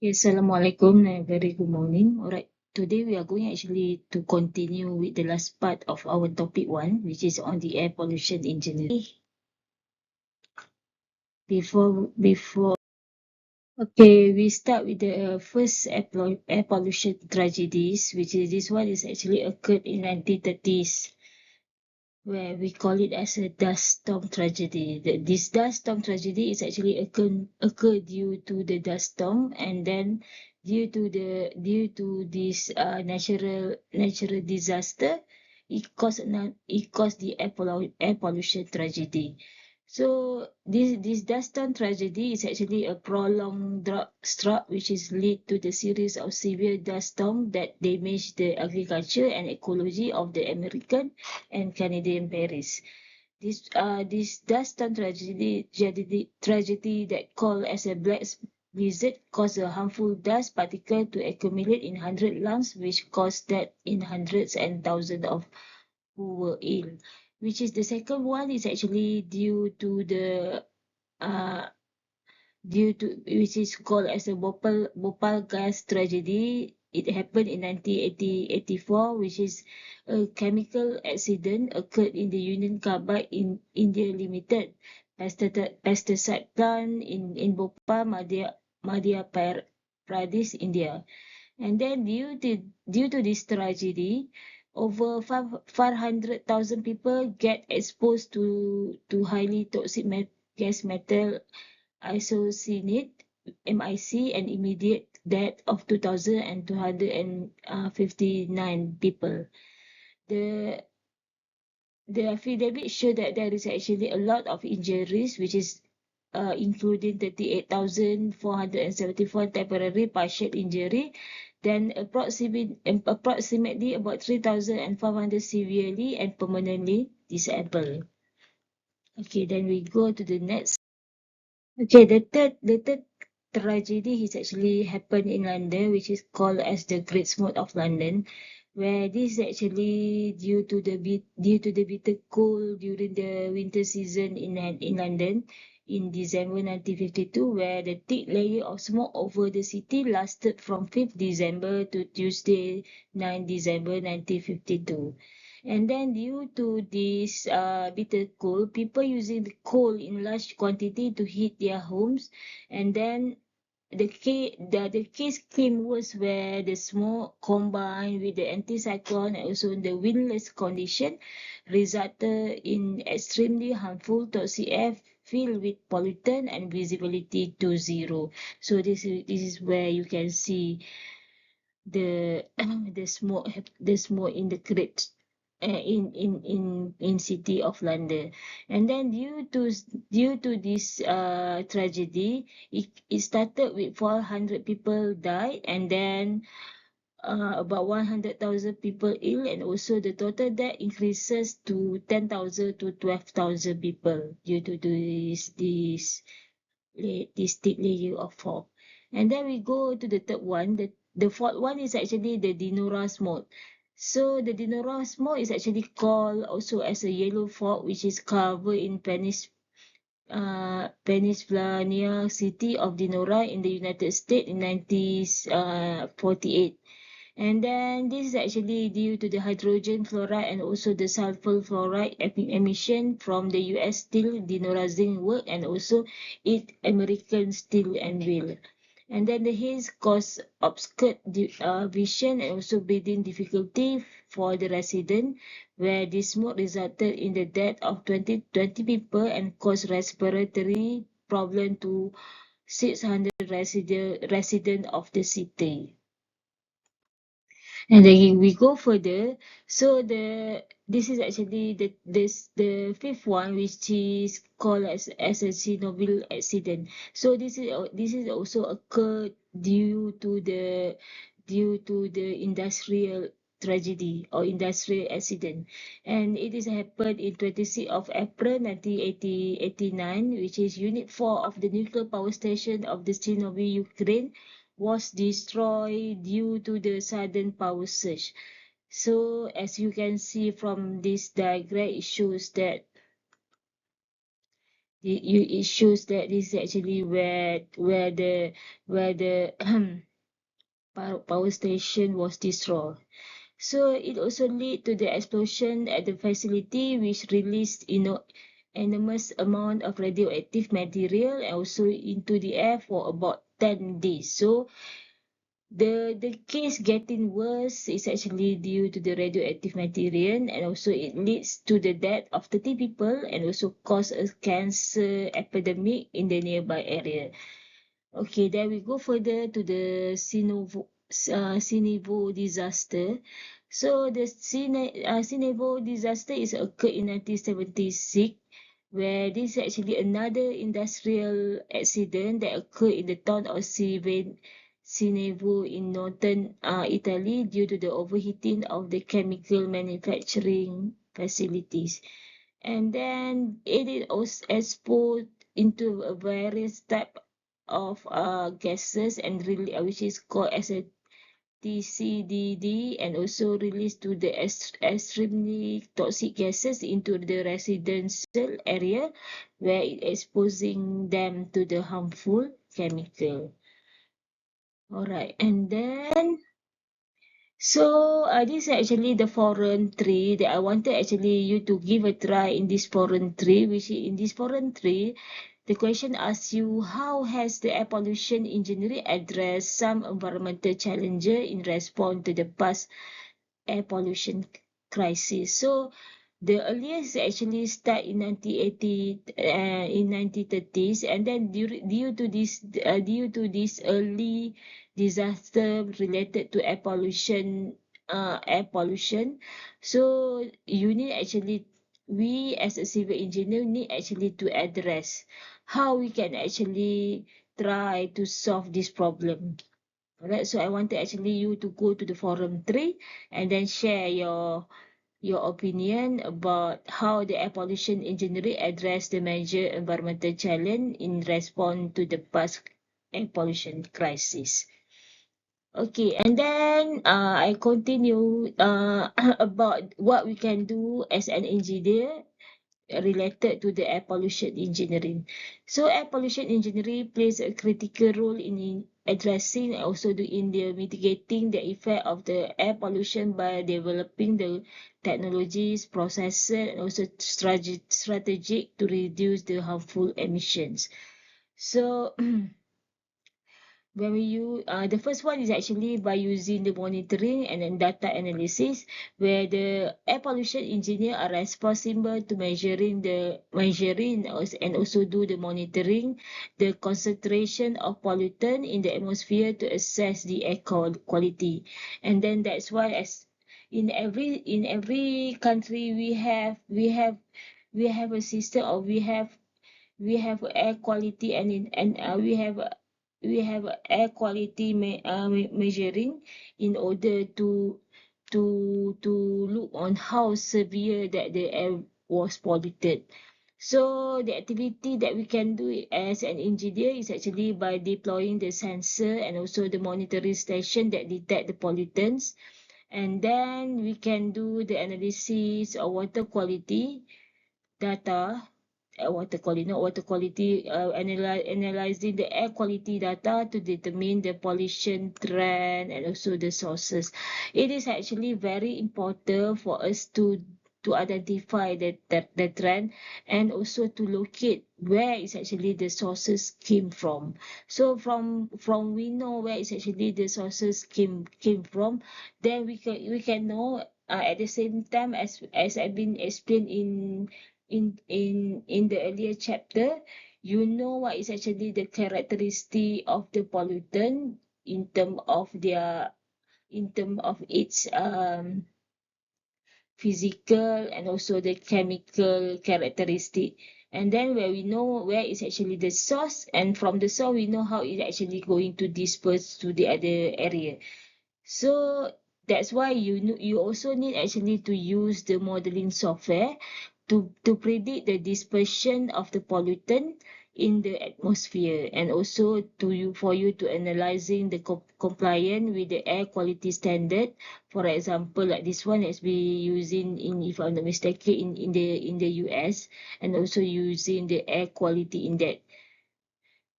Assalamualaikum and very good morning. Alright, today we are going actually to continue with the last part of our topic 1, which is on the air pollution engineering. Okay, we start with the first air pollution tragedies, which is this one is actually occurred in 1930s, where we call it as a dust storm tragedy. This dust storm tragedy is actually occurred due to the dust storm, and then due to this natural disaster, it caused the air pollution tragedy. So this dust storm tragedy is actually a prolonged drought which is lead to the series of severe dust storms that damage the agriculture and ecology of the American and Canadian Paris. This dust storm tragedy that called as a black blizzard caused a harmful dust particle to accumulate in 100 lungs, which caused death in hundreds and thousands of who were ill. Which is the second one is actually due to which is called as a Bhopal gas tragedy. It happened in 1984, which is a chemical accident occurred in the Union Carbide in India Limited pesticide plant in Bhopal, Madhya Pradesh, India. And then due to this tragedy, over 500,000 people get exposed to highly toxic gas metal isocyanate, MIC, and immediate death of 2,259 people. The affidavit show that there is actually a lot of injuries, which is including 38,474 temporary partial injury, then approximately about 3,500 severely and permanently disabled. Okay, then we go to the next. Okay, the third tragedy has actually happened in London, which is called as the Great Smoke of London, where this is actually due to the bitter cold during the winter season in London in December 1952, where the thick layer of smoke over the city lasted from 5th December to Tuesday 9 December 1952. And then due to this bitter cold, people using the coal in large quantity to heat their homes. And then the case came worse where the smoke combined with the anticyclone and also the windless condition resulted in extremely harmful toxic air filled with pollutant and visibility to zero. So this is where you can see the smoke in the great in city of London. And then due to this tragedy, it started with 400 people died, and then about 100,000 people ill, and also the total death increases to 10,000 to 12,000 people due to this thick layer of fog. And then we go to the third one. The fourth one is actually the Dinora smoke. So the Dinora smoke is actually called also as a yellow fog, which is covered in Pennsylvania city of Dinora in the United States in 1948. And then this is actually due to the hydrogen fluoride and also the sulfur fluoride emission from the US Steel denorizing work and also American Steel and Wheel. And then the haze caused obscured vision and also breathing difficulty for the resident, where this smoke resulted in the death of 20 people and caused respiratory problem to 600 residents of the city. And then we go further. So this is actually the fifth one, which is called as a Chernobyl accident. So this is also occurred due to the industrial tragedy or industrial accident, and it is happened in 26th of April 1989, which is Unit 4 of the nuclear power station of the Chernobyl, Ukraine, was destroyed due to the sudden power surge. So as you can see from this diagram, it shows that it shows that this is actually where the power station was destroyed. So it also led to the explosion at the facility, which released enormous amount of radioactive material and also into the air for about 10 days. So the case getting worse is actually due to the radioactive material, and also it leads to the death of 30 people and also cause a cancer epidemic in the nearby area. Okay, then we go further to the Sinevo disaster. So the Sinevo disaster is occurred in 1976, where this is actually another industrial accident that occurred in the town of Sinevo in northern Italy due to the overheating of the chemical manufacturing facilities. And then it is also exposed into a various type of gases and which is called as a TCDD, and also released to the extremely toxic gases into the residential area where it exposing them to the harmful chemical. Alright, and then this is actually the foreign tree that I wanted actually you to give a try in this foreign tree, which in this foreign tree, the question asks you, how has the air pollution engineering addressed some environmental challenges in response to the past air pollution crisis? So the earliest actually start in 1980, in 1930s, and then due to this early disaster related to air pollution, so you need actually, we as a civil engineer need actually to address how we can actually try to solve this problem. Alright, so I wanted actually you to go to the forum 3 and then share your opinion about how the air pollution engineering address the major environmental challenge in response to the past air pollution crisis. Okay, and then I continue about what we can do as an engineer related to the air pollution engineering. So air pollution engineering plays a critical role in addressing and also in the mitigating the effect of the air pollution by developing the technologies, processes, and also strategic to reduce the harmful emissions. So when we use the first one is actually by using the monitoring and then data analysis, where the air pollution engineer are responsible to measuring and also do the monitoring the concentration of pollutant in the atmosphere to assess the air quality. And then that's why as in every country we have a system, or we have air quality, and we have air quality measuring in order to look on how severe that the air was polluted. So the activity that we can do as an engineer is actually by deploying the sensor and also the monitoring station that detect the pollutants, and then we can do the analysis of water quality data, analyzing the air quality data to determine the pollution trend and also the sources. It is actually very important for us to identify the trend and also to locate where is actually the sources came from. So from we know where is actually the sources came from, then we can know at the same time as I've been explained in the earlier chapter, you know what is actually the characteristic of the pollutant in term of its physical and also the chemical characteristic. And then where we know where is actually the source, and from the source we know how it's actually going to disperse to the other area. So that's why you also need actually to use the modeling software to predict the dispersion of the pollutant in the atmosphere, and also for you to analyzing the compliant with the air quality standard. For example, like this one has been using in, if I'm not mistaken, in the US, and also using the air quality index.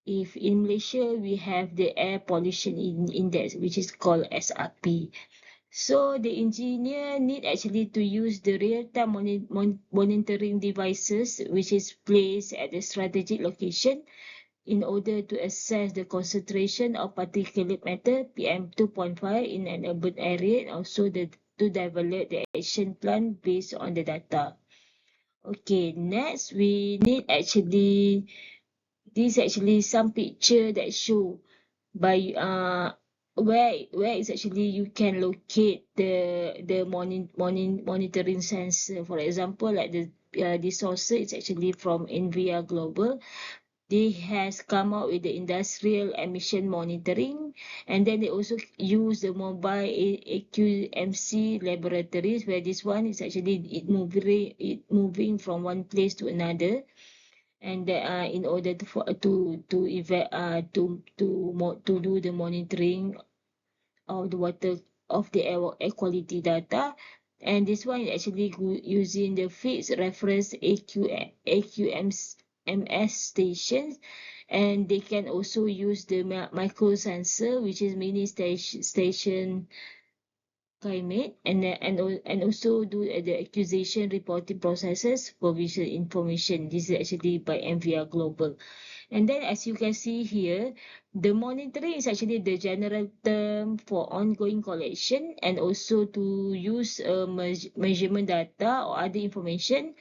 If in Malaysia we have the air pollution index, which is called SRP. So the engineer need actually to use the real-time monitoring devices, which is placed at the strategic location, in order to assess the concentration of particulate matter PM2.5 in an urban area, and also to develop the action plan based on the data. Okay, next we need actually, this actually some picture that show by where is actually you can locate the monitoring sensor. For example, like the source is actually from NVIDIA Global. They has come out with the industrial emission monitoring, and then they also use the mobile AQMC laboratories, where this one is actually moving from one place to another, and in order to do the monitoring of the water, of the air quality data. And this one is actually using the fixed reference AQMS stations, and they can also use the micro sensor, which is mini station climate, and also do the acquisition reporting processes for visual information. This is actually by NVIDIA Global. And then, as you can see here, the monitoring is actually the general term for ongoing collection, and also to use measurement data or other information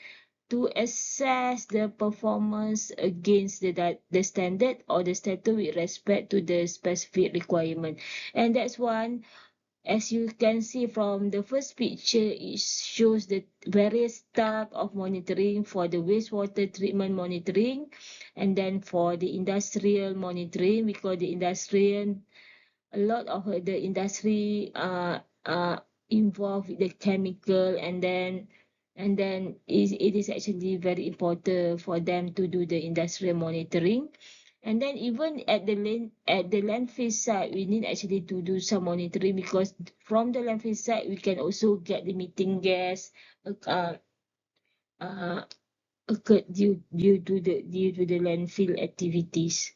to assess the performance against the standard or the status with respect to the specific requirement. And that's one, as you can see from the first picture, it shows the various type of monitoring for the wastewater treatment monitoring, and then for the industrial monitoring, because the industrial, a lot of the industry involved with the chemical, and then it is actually very important for them to do the industrial monitoring. And then even at the landfill site, we need actually to do some monitoring, because from the landfill site we can also get the methane gas occurred due to the landfill activities.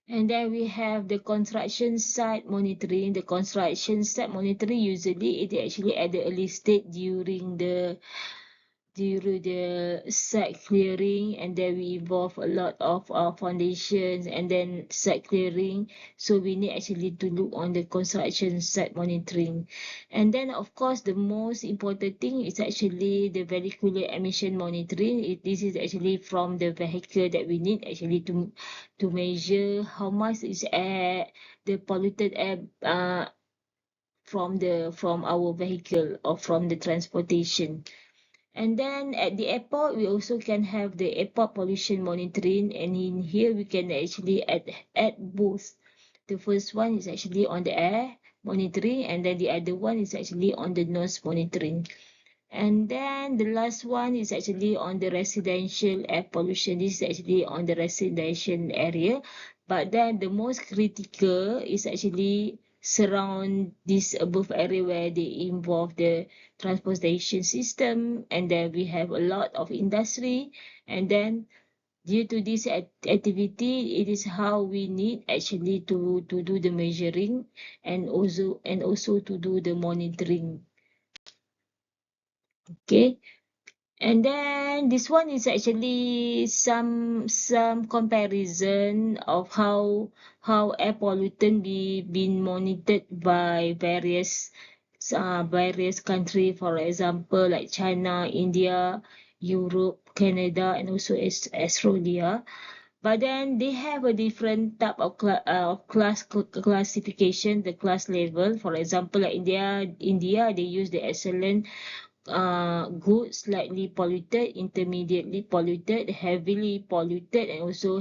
And then we have the construction site monitoring. The construction site monitoring, usually it actually at the early stage during the site clearing, and then we involve a lot of our foundations and then site clearing. So we need actually to look on the construction site monitoring. And then of course the most important thing is actually the vehicular emission monitoring. This is actually from the vehicle that we need actually to measure how much is air, the polluted air from our vehicle or from the transportation. And then at the airport, we also can have the airport pollution monitoring. And in here, we can actually add both. The first one is actually on the air monitoring, and then the other one is actually on the noise monitoring. And then the last one is actually on the residential air pollution. This is actually on the residential area. But then the most critical is actually surround this above area where they involve the transportation system, and then we have a lot of industry. And then due to this activity, it is how we need actually to do the measuring, and also to do the monitoring. Okay. And then this one is actually some comparison of how air pollutant been monitored by various country. For example, like China, India, Europe, Canada, and also Australia. But then they have a different type of classification, the class level. For example, like India, they use the excellent, good, slightly polluted, intermediately polluted, heavily polluted, and also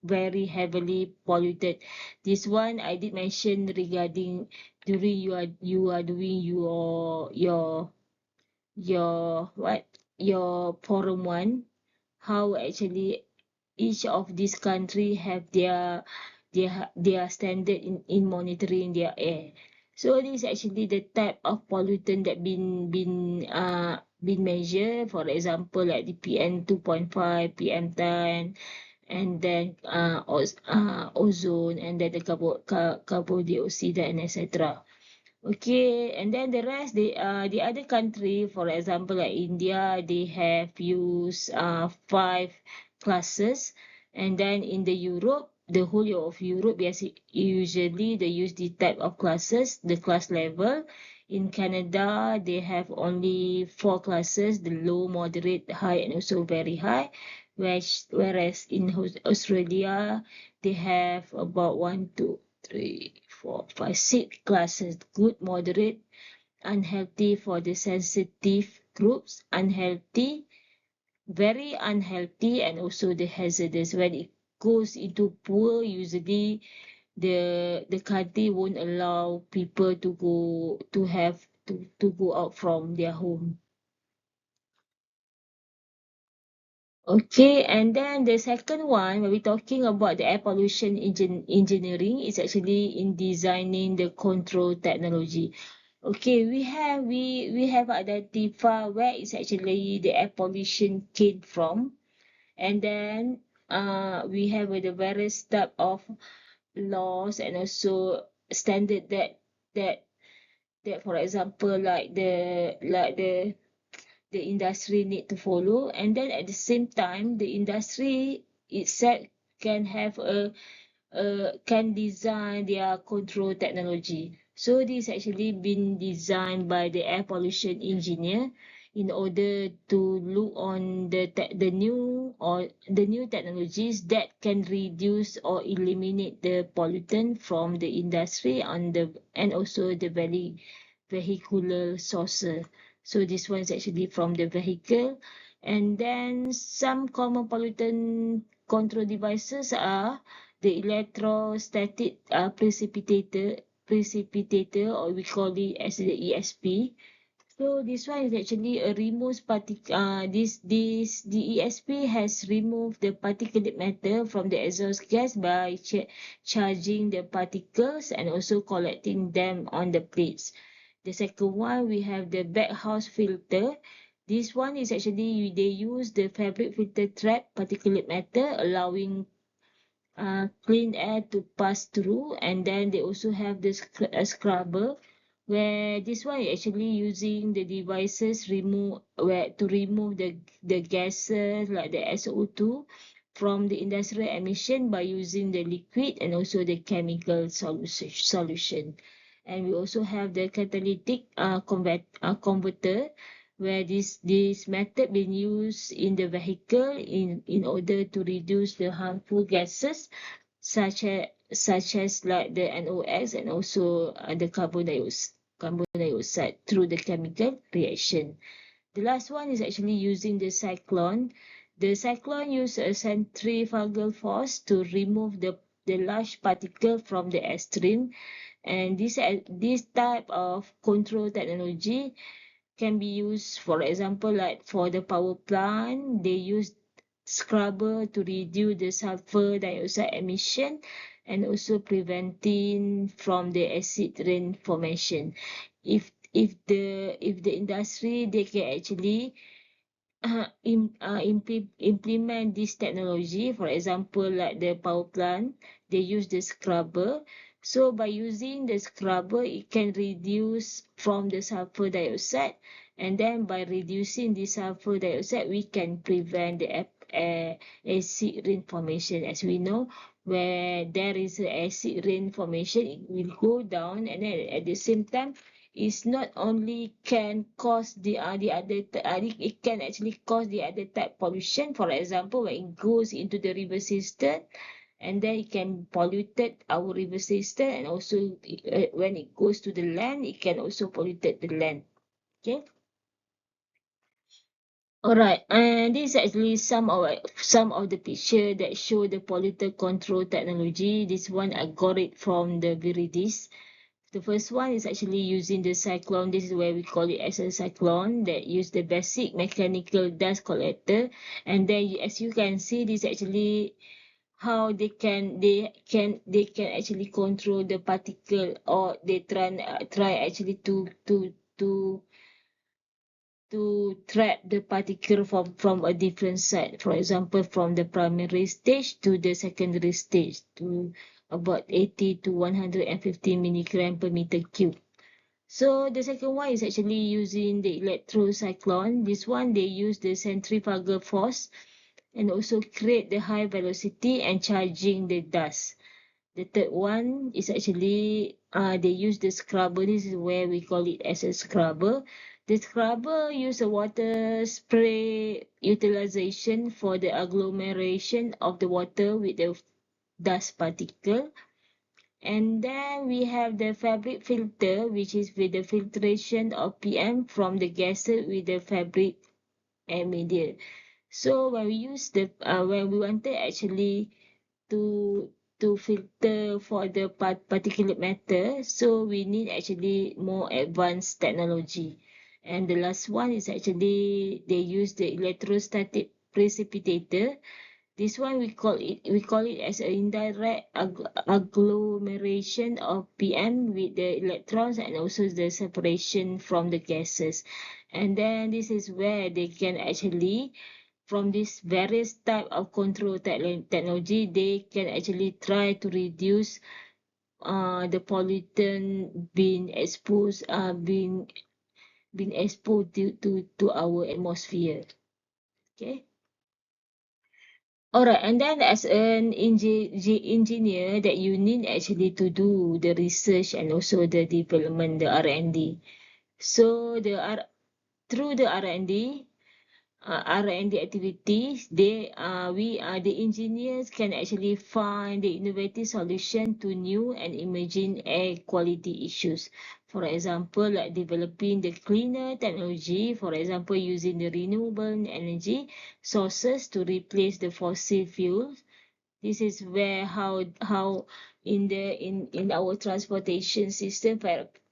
very heavily polluted. This one I did mention regarding during you are doing your what, your forum one, how actually each of these country have their standard in monitoring their air. So this is actually the type of pollutant that been measured. For example, like the PM 2.5, PM 10, and then ozone, and then the carbon dioxide, and etc. Okay, and then the rest, the other country, for example, like India, they have used 5 classes, and then in the Europe, the whole of Europe, yes, usually they use the type of classes, the class level. In Canada, they have only 4 classes: the low, moderate, high, and also very high. Whereas in Australia, they have about 1, 2, 3, 4, 5, 6 classes: good, moderate, unhealthy for the sensitive groups, unhealthy, very unhealthy, and also the hazardous. When it goes into poor, usually the country won't allow people to go out from their home. Okay, and then the second one, when we're talking about the air pollution engineering, is actually in designing the control technology. Okay, we have identified where is actually the air pollution came from, and then we have the various type of laws and also standard that for example the industry need to follow, and then at the same time the industry itself can have can design their control technology. So this actually been designed by the air pollution engineer in order to look on the new technologies that can reduce or eliminate the pollutant from the industry and also the vehicular sources. So this one is actually from the vehicle. And then some common pollutant control devices are the electrostatic precipitator, or we call it as the ESP. So this one is actually a removes the ESP has removed the particulate matter from the exhaust gas by charging the particles and also collecting them on the plates. The second one, we have the backhouse filter. This one is actually they use the fabric filter trap particulate matter, allowing clean air to pass through. And then they also have this scrubber, where this one is actually using the devices to remove the gases like the SO2 from the industrial emission by using the liquid and also the chemical solution. And we also have the catalytic converter, where this method been used in the vehicle in order to reduce the harmful gases such as like the NOx and also the carbon dioxide through the chemical reaction. The last one is actually using the cyclone. The cyclone uses a centrifugal force to remove the large particle from the airstream, and this type of control technology can be used, for example, like for the power plant, they use scrubber to reduce the sulfur dioxide emission and also preventing from the acid rain formation. If the industry, they can actually implement this technology. For example, like the power plant, they use the scrubber. So by using the scrubber, it can reduce from the sulfur dioxide, and then by reducing the sulfur dioxide, we can prevent the acid rain formation. As we know, where there is an acid rain formation, it will go down, and then at the same time, is not only can cause the other it can actually cause the other type pollution. For example, when it goes into the river system, and then it can pollute our river system, and also when it goes to the land, it can also pollute the land. Okay. Alright, and this is actually some of the picture that show the pollutant control technology. This one I got it from the Viridis. The first one is actually using the cyclone. This is where we call it as a cyclone that use the basic mechanical dust collector. And then as you can see, this actually how they can actually control the particle, or they try actually to trap the particle from a different side. For example, from the primary stage to the secondary stage to about 80 to 150 milligram per meter cube. So the second one is actually using the electrocyclone. This one, they use the centrifugal force and also create the high velocity and charging the dust. The third one is actually they use the scrubber. This is where we call it as a scrubber. The scrubber use a water spray utilization for the agglomeration of the water with the dust particle. And then we have the fabric filter, which is with the filtration of PM from the gases with the fabric emitter. So when we use the when we wanted actually to filter for the particulate matter, so we need actually more advanced technology. And the last one is actually they use the electrostatic precipitator. This one we call it as an indirect agglomeration of PM with the electrons and also the separation from the gases. And then this is where they can actually, from this various type of control technology, they can actually try to reduce the pollutant being exposed to our atmosphere. Okay. Alright, and then as an engineer that you need actually to do the research and also the development, the R&D. So through the R&D activities, the engineers can actually find the innovative solution to new and emerging air quality issues. For example, like developing the cleaner technology, for example, using the renewable energy sources to replace the fossil fuels. This is where how in our transportation system,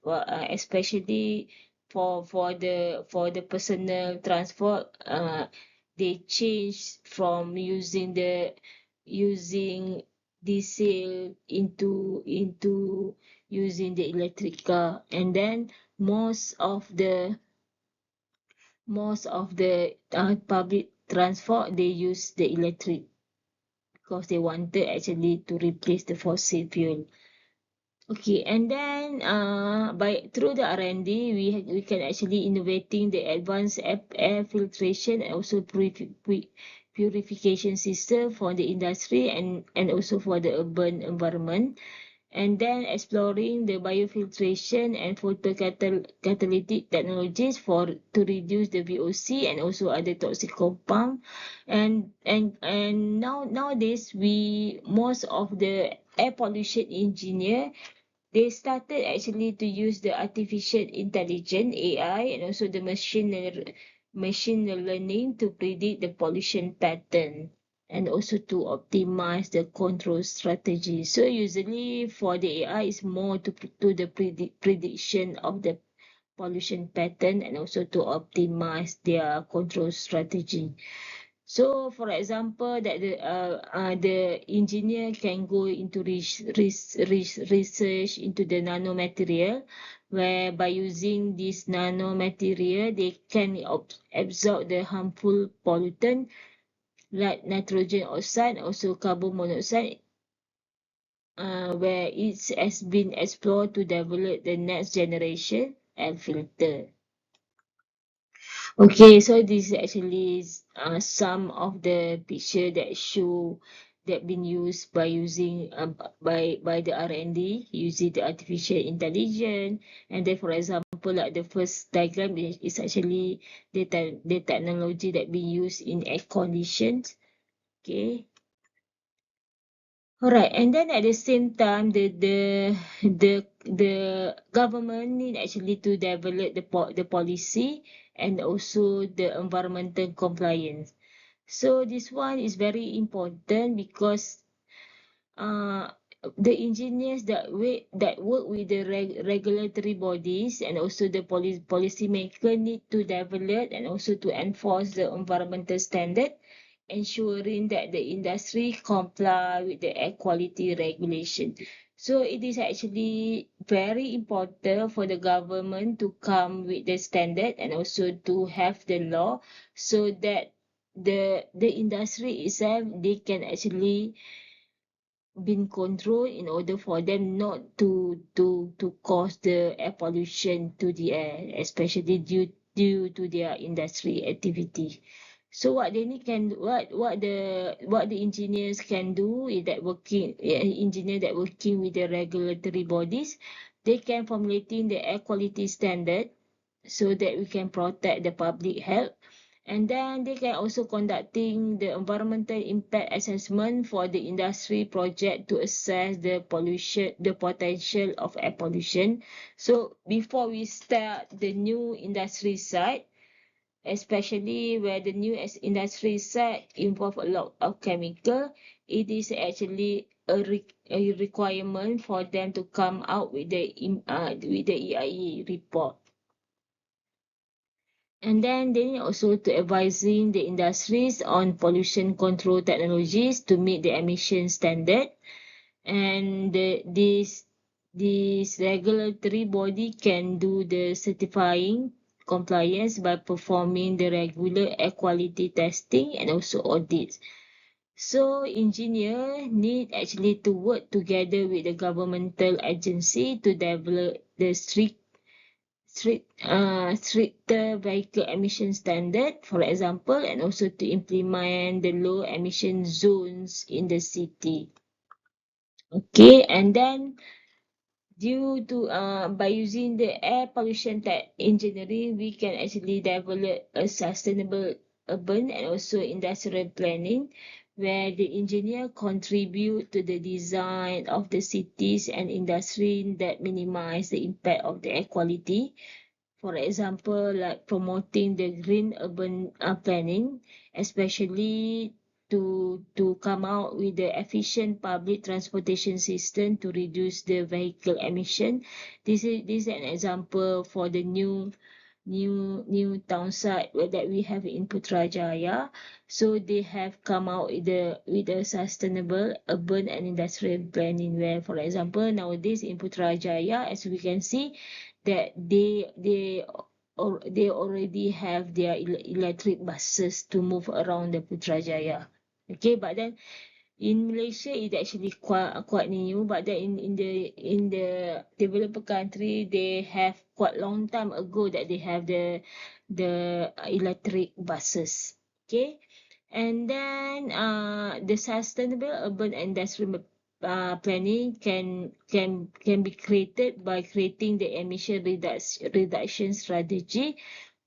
especially for the personal transport, they change from using diesel into using the electric car. And then most of the public transport, they use the electric because they wanted actually to replace the fossil fuel. Okay, and then through the R&D, we can actually innovating the advanced air filtration and also purification system for the industry and also for the urban environment. And then exploring the biofiltration and photocatalytic technologies to reduce the VOC and also other toxic compound. And nowadays most of the air pollution engineer, they started actually to use the artificial intelligence AI and also the machine learning to predict the pollution pattern and also to optimize the control strategy. So usually for the AI, is more to the prediction of the pollution pattern and also to optimize their control strategy. So for example, that the engineer can go into research into the nanomaterial, where by using this nanomaterial, they can absorb the harmful pollutant like nitrogen oxide, also carbon monoxide, where it has been explored to develop the next generation air filter. Okay, so this is actually some of the picture that show that been used by using by the R&D using the artificial intelligence. And then for example, like the first diagram is actually the technology that been used in air conditions. Okay. Alright, and then at the same time, the government need actually to develop the policy and also the environmental compliance. So this one is very important because the engineers that work with the regulatory bodies and also the policy maker need to develop and also to enforce the environmental standard, ensuring that the industry comply with the air quality regulation. So it is actually very important for the government to come with the standard and also to have the law so that the industry itself, they can actually been controlled in order for them not to cause the air pollution to the air, especially due to their industry activity. So what they need can what the engineers can do is that engineer that working with the regulatory bodies, they can formulating the air quality standard so that we can protect the public health. And then they can also conducting the environmental impact assessment for the industry project to assess the potential of air pollution. So before we start the new industry site, especially where the new industry site involve a lot of chemical, it is actually a requirement for them to come out with the EIA report. And then they need also to advising the industries on pollution control technologies to meet the emission standard. And this regulatory body can do the certifying compliance by performing the regular air quality testing and also audits. So engineer need actually to work together with the governmental agency to develop the stricter vehicle emission standard, for example, and also to implement the low emission zones in the city. Okay, and then by using the air pollution tech engineering, we can actually develop a sustainable urban and also industrial planning, where the engineer contribute to the design of the cities and industry that minimize the impact of the air quality. For example, like promoting the green urban planning, especially to come out with the efficient public transportation system to reduce the vehicle emission. This is an example for the new town site that we have in Putrajaya. So they have come out with a sustainable urban and industrial planning, where, for example, nowadays in Putrajaya, as we can see, that they already have their electric buses to move around the Putrajaya. Okay, but then in Malaysia it actually quite new, but then in the developed country, they have quite long time ago that they have the electric buses. Okay, and then the sustainable urban industrial planning can be created by creating the emission reduction strategy,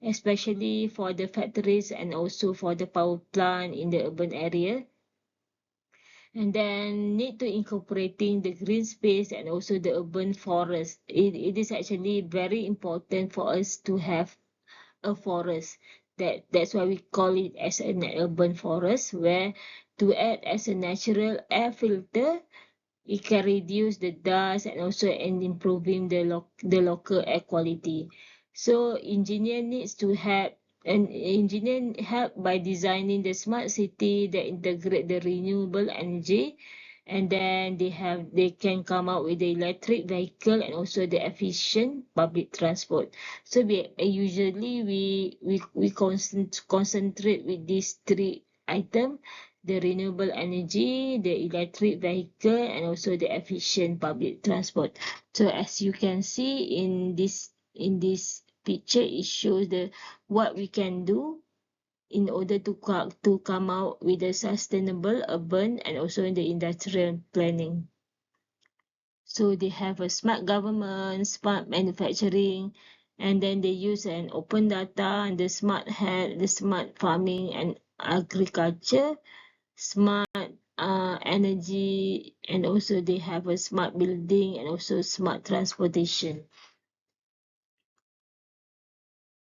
especially for the factories and also for the power plant in the urban area. And then need to incorporating the green space and also the urban forest. It is actually very important for us to have a forest. That's why we call it as an urban forest, where to act as a natural air filter, it can reduce the dust and also improving the local air quality. So engineer help by designing the smart city that integrate the renewable energy, and then they can come out with the electric vehicle and also the efficient public transport. So we concentrate with these three items: the renewable energy, the electric vehicle, and also the efficient public transport. So as you can see in this picture, it shows what we can do in order to come out with a sustainable urban and also in the industrial planning. So they have a smart government, smart manufacturing, and then they use an open data and the smart health, the smart farming and agriculture, smart energy, and also they have a smart building and also smart transportation.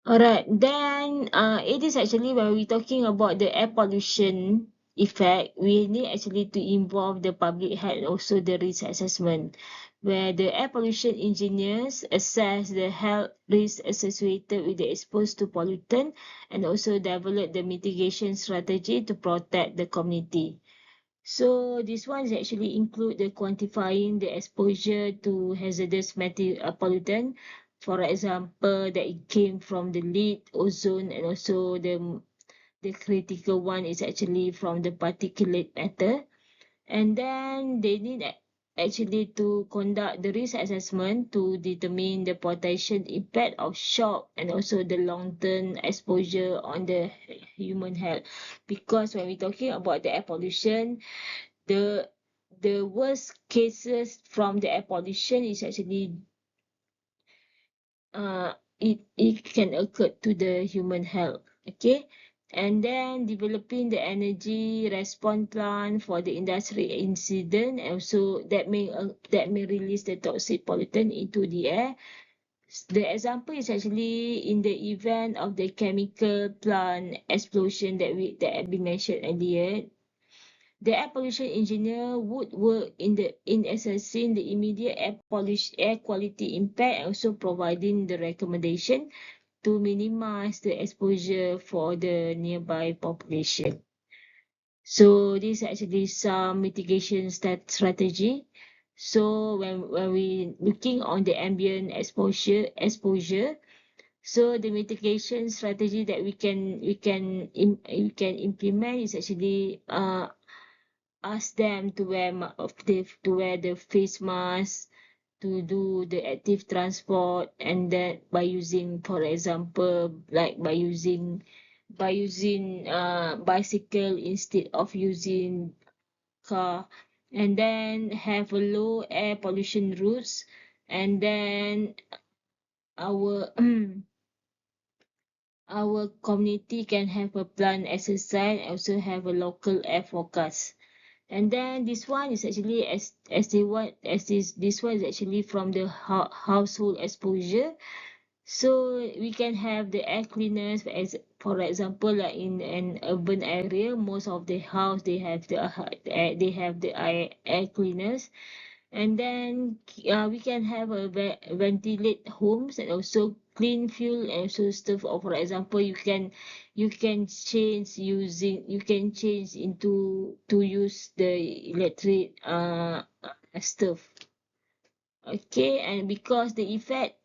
Alright, then it is actually when we're talking about the air pollution, effect, we need actually to involve the public health and also the risk assessment, where the air pollution engineers assess the health risks associated with the exposure to pollutant and also develop the mitigation strategy to protect the community. So this one is actually include the quantifying the exposure to hazardous pollutant. For example, that it came from the lead, ozone, and also the critical one is actually from the particulate matter. And then they need actually to conduct the risk assessment to determine the potential impact of shock and also the long-term exposure on the human health. Because when we're talking about the air pollution, the worst cases from the air pollution is actually it can occur to the human health. Okay, and then developing the energy response plan for the industry incident, also that may release the toxic pollutant into the air. The example is actually in the event of the chemical plant explosion that had been mentioned earlier. The air pollution engineer would work in assessing the immediate air quality impact and also providing the recommendation to minimize the exposure for the nearby population. So this is actually some mitigation strategy. So when we looking on the ambient exposure, so the mitigation strategy that we can implement is actually ask them to wear the face mask, to do the active transport, and then by using, for example, like by using bicycle instead of using car, and then have a low air pollution routes, and then our our community can have a plant exercise, also have a local air forecast. And then this one is actually as the what as this one is actually from the household exposure. So we can have the air cleaners, as for example, like in an urban area, most of the house they have the air cleaners. And then we can have a ventilate homes and also clean fuel and also stuff. Or for example, you can change into to use the electric stuff. Okay, and because the effect,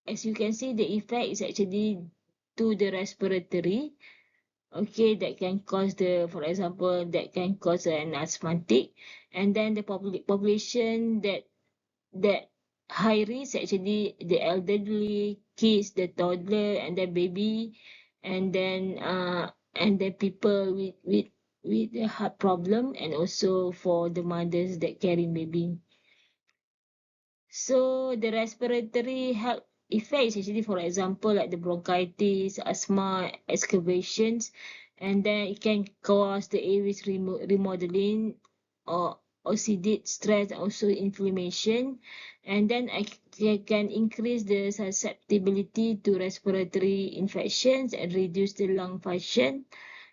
as you can see, the effect is actually to the respiratory. Okay, that can cause for example, that can cause an asthmatic, and then the population that high risk actually the elderly, kids, the toddler, and the baby, and then people with the heart problem, and also for the mothers that carrying baby. So the respiratory health effects actually, for example, like the bronchitis, asthma, excavations, and then it can cause the airways remodeling or oxidate stress, also inflammation, and then it can increase the susceptibility to respiratory infections and reduce the lung function,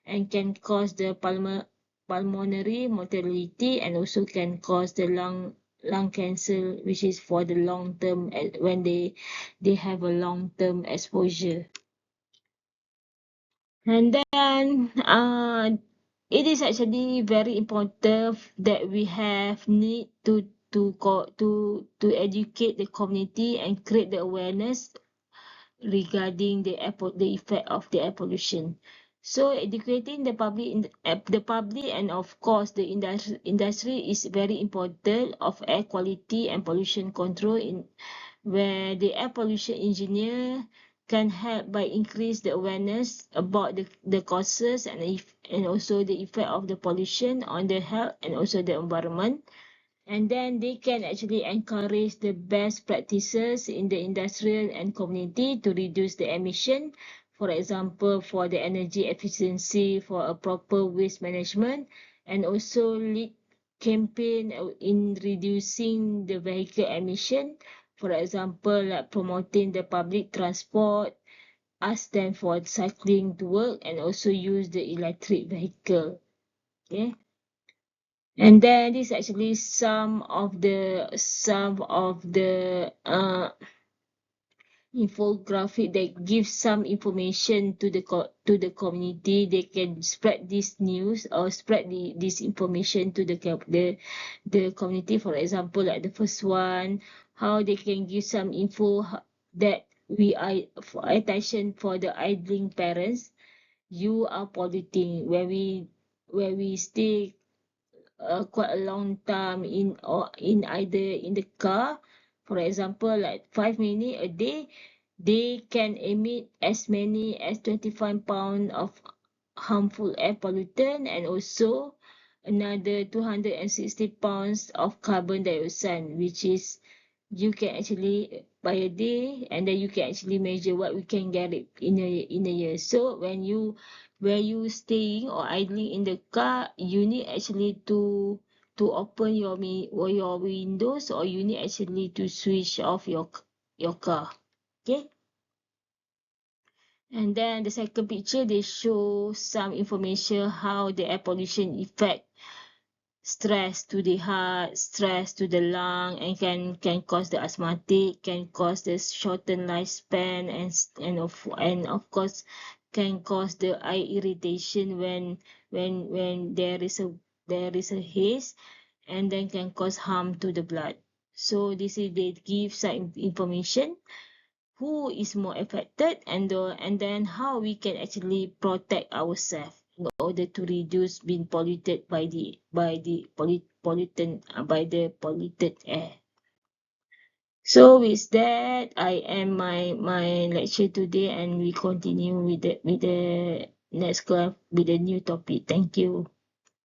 and can cause the pulmonary mortality, and also can cause the lung cancer, which is for the long term when they have a long term exposure. And then it is actually very important that we have need to educate the community and create the awareness regarding the effect of the air pollution. So educating the public and of course the industry is very important of air quality and pollution control, in where the air pollution engineer can help by increase the awareness about the causes and also the effect of the pollution on the health and also the environment. And then they can actually encourage the best practices in the industrial and community to reduce the emission. For example, for the energy efficiency, for a proper waste management, and also lead campaign in reducing the vehicle emission. For example, like promoting the public transport, ask them for cycling to work and also use the electric vehicle. Okay. And then this is actually some of the infographic that gives some information to the community. They can spread this news or spread this information to the community. For example, like the first one, how they can give some info that we are for attention for the idling parents. You are polluting where we stay quite a long time in either in the car. For example, like 5 minutes a day, they can emit as many as 25 pounds of harmful air pollutant and also another 260 pounds of carbon dioxide, which is you can actually by a day, and then you can actually measure what we can get it in a year. So when you staying or idling in the car, you need actually to open your windows, or you need actually to switch off your car. Okay. And then the second picture, they show some information how the air pollution affect stress to the heart, stress to the lung, and can cause the asthmatic, can cause the shortened lifespan, and of course can cause the eye irritation when there is a haze, and then can cause harm to the blood. So this is they give some information who is more affected, and then how we can actually protect ourselves in order to reduce being polluted by the polluted air. So with that, I end my lecture today, and we continue with the next class with a new topic. Thank you.